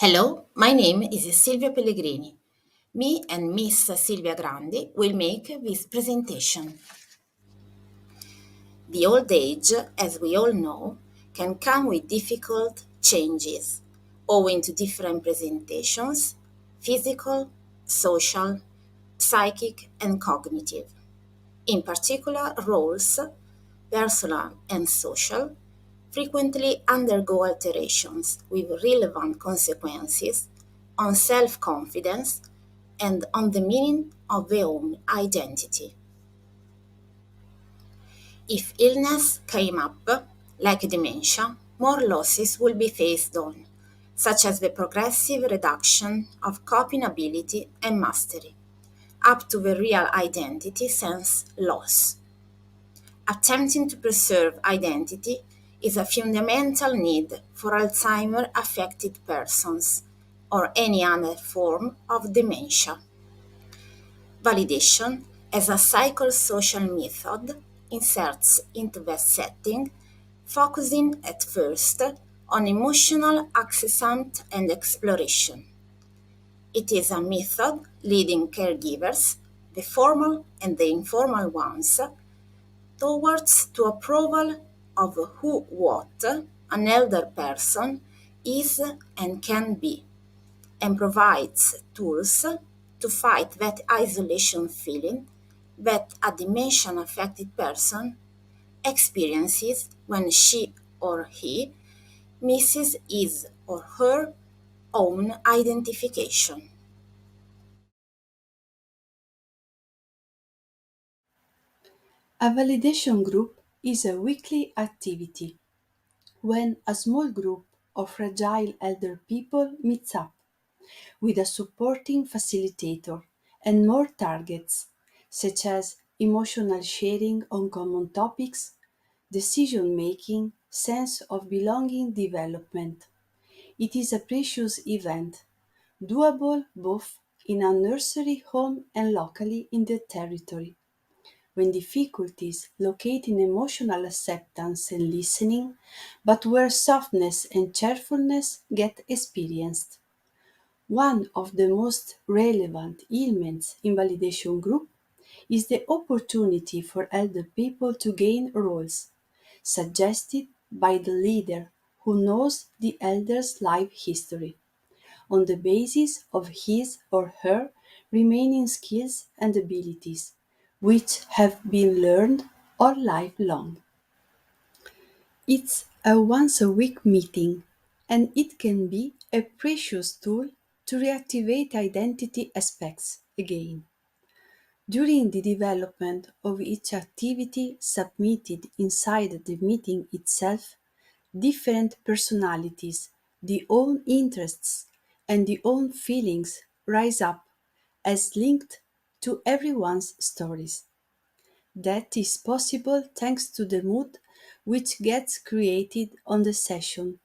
Hello, my name is Silvia Pellegrini. Me and Miss Silvia Grandi will make this presentation. The old age, as we all know, can come with difficult changes owing to different presentations, physical, social, psychic, and cognitive. In particular, roles, personal and social, frequently undergo alterations with relevant consequences on self confidence and on the meaning of their own identity. If illness came up, like dementia, more losses will be faced on, such as the progressive reduction of coping ability and mastery, up to the real identity sense loss. Attempting to preserve identity is a fundamental need for Alzheimer affected persons or any other form of dementia. Validation as a psychosocial method inserts into that setting, focusing at first on emotional assessment and exploration. It is a method leading caregivers, the formal and the informal ones, towards to approval of who what an elder person is and can be, and provides tools to fight that isolation feeling that a dementia affected person experiences when she or he misses his or her own identification. A validation group is a weekly activity when a small group of fragile elder people meets up with a supporting facilitator and more targets, such as emotional sharing on common topics, decision making, sense of belonging development. It is a precious event, doable both in a nursery home and locally in the territory. When difficulties locate in emotional acceptance and listening, but where softness and cheerfulness get experienced. One of the most relevant elements in validation group is the opportunity for elder people to gain roles, suggested by the leader who knows the elder's life history, on the basis of his or her remaining skills and abilities, which have been learned all lifelong. It's a once a week meeting, and it can be a precious tool to reactivate identity aspects again. During the development of each activity submitted inside the meeting itself, different personalities, the own interests, and the own feelings rise up as linked to everyone's stories. That is possible thanks to the mood which gets created on the session,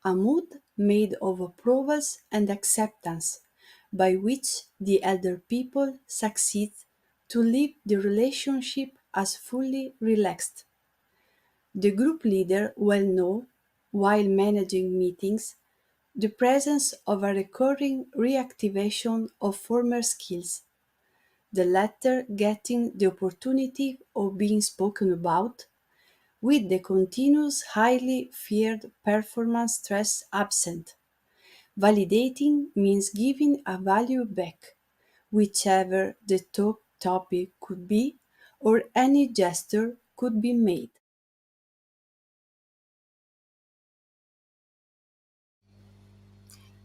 a mood made of approvals and acceptance, by which the elder people succeed to live the relationship as fully relaxed. The group leader will know, while managing meetings, the presence of a recurring reactivation of former skills, the latter getting the opportunity of being spoken about, with the continuous highly feared performance stress absent. Validating means giving a value back, whichever the top topic could be, or any gesture could be made.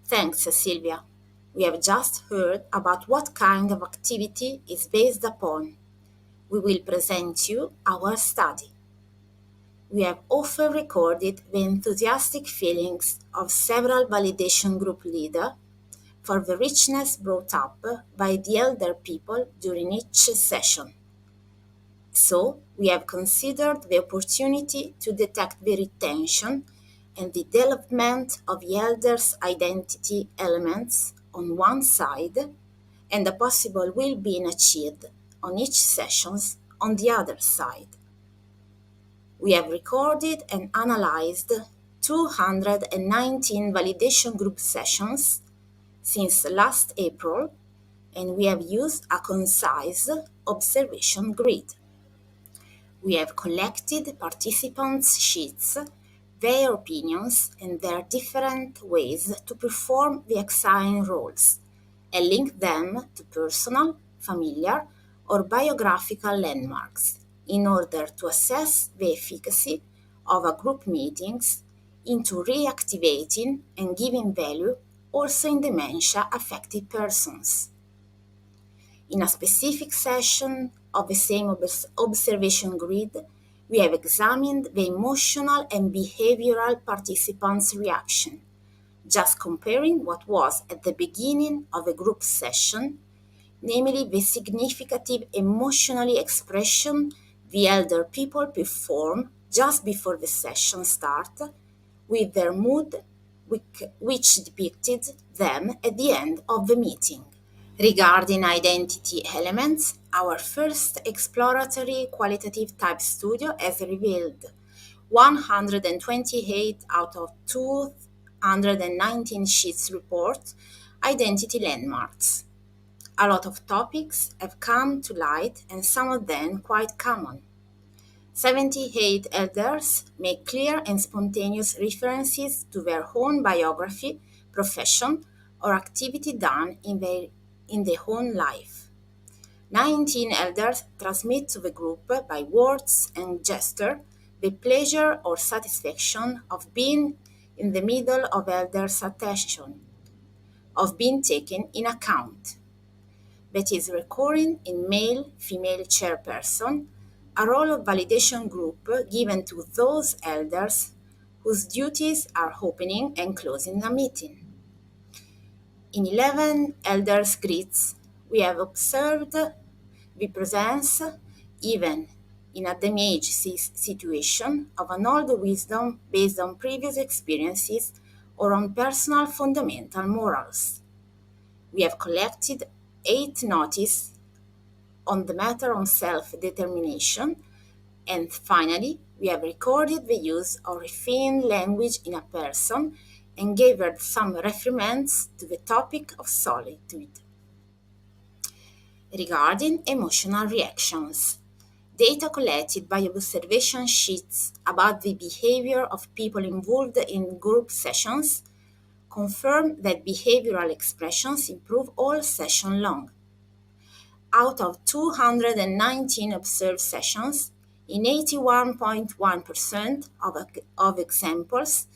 Thanks, Sylvia. We have just heard about what kind of activity is based upon. We will present you our study. We have often recorded the enthusiastic feelings of several validation group leaders for the richness brought up by the elder people during each session. So, we have considered the opportunity to detect the retention and the development of the elder's identity elements on one side and the possible well-being achieved on each sessions on the other side. We have recorded and analyzed 219 validation group sessions since last April, and we have used a concise observation grid. We have collected participants' sheets, their opinions, and their different ways to perform the assigned roles, and linked them to personal, familiar, or biographical landmarks in order to assess the efficacy of a group meetings into reactivating and giving value also in dementia affected persons. In a specific session of the same observation grid, we have examined the emotional and behavioral participants' reaction, just comparing what was at the beginning of a group session, namely the significant emotionally expression the elder people perform just before the session start, with their mood which depicted them at the end of the meeting. Regarding identity elements, our first exploratory qualitative type studio has revealed 128 out of 219 sheets report identity landmarks. A lot of topics have come to light and some of them quite common. 78 elders make clear and spontaneous references to their own biography, profession, or activity done in their own life. 19 elders transmit to the group by words and gesture the pleasure or satisfaction of being in the middle of elders' attention, of being taken in account. That is recurring in male-female chairperson, a role of validation group given to those elders whose duties are opening and closing a meeting. In 11 elders' grids, we have observed the presence, even in a damaged situation, of an old wisdom based on previous experiences or on personal fundamental morals. We have collected 8 notices on the matter of self-determination, and finally, we have recorded the use of refined language in a person and gathered some references to the topic of solitude. Regarding emotional reactions, data collected by observation sheets about the behavior of people involved in group sessions confirm that behavioral expressions improve all session long. Out of 219 observed sessions, in 81.1% of examples,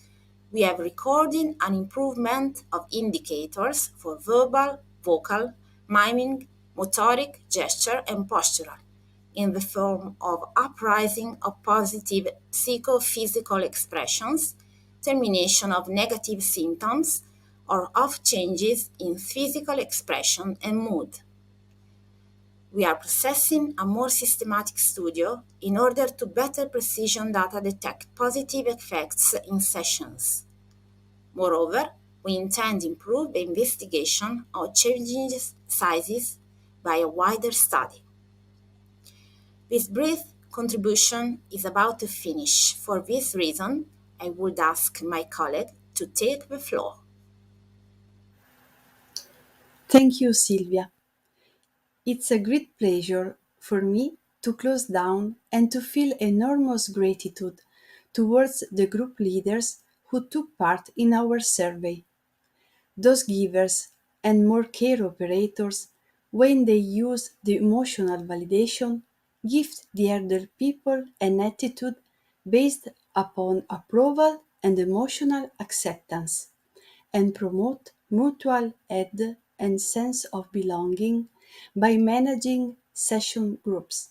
we have recorded an improvement of indicators for verbal, vocal, miming, motoric, gesture, and postural, in the form of uprising of positive psychophysical expressions, termination of negative symptoms, or of changes in physical expression and mood. We are processing a more systematic studio in order to better precision data detect positive effects in sessions. Moreover, we intend to improve the investigation of changing sizes by a wider study. This brief contribution is about to finish. For this reason, I would ask my colleague to take the floor. Thank you, Silvia. It's a great pleasure for me to close down and to feel enormous gratitude towards the group leaders who took part in our survey. Those givers and more care operators, when they use the emotional validation, give the elder people an attitude based upon approval and emotional acceptance, and promote mutual aid and sense of belonging by managing session groups.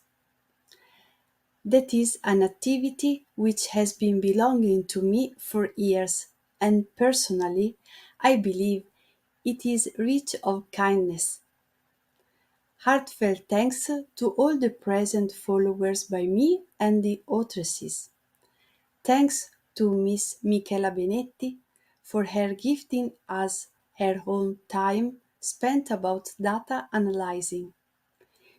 That is an activity which has been belonging to me for years, and personally, I believe it is rich of kindness. Heartfelt thanks to all the present followers by me and the authoresses. Thanks to Miss Michela Benetti for her gifting us her own time spent about data analyzing.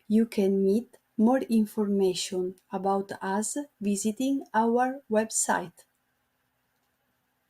You can meet more information about us visiting our website.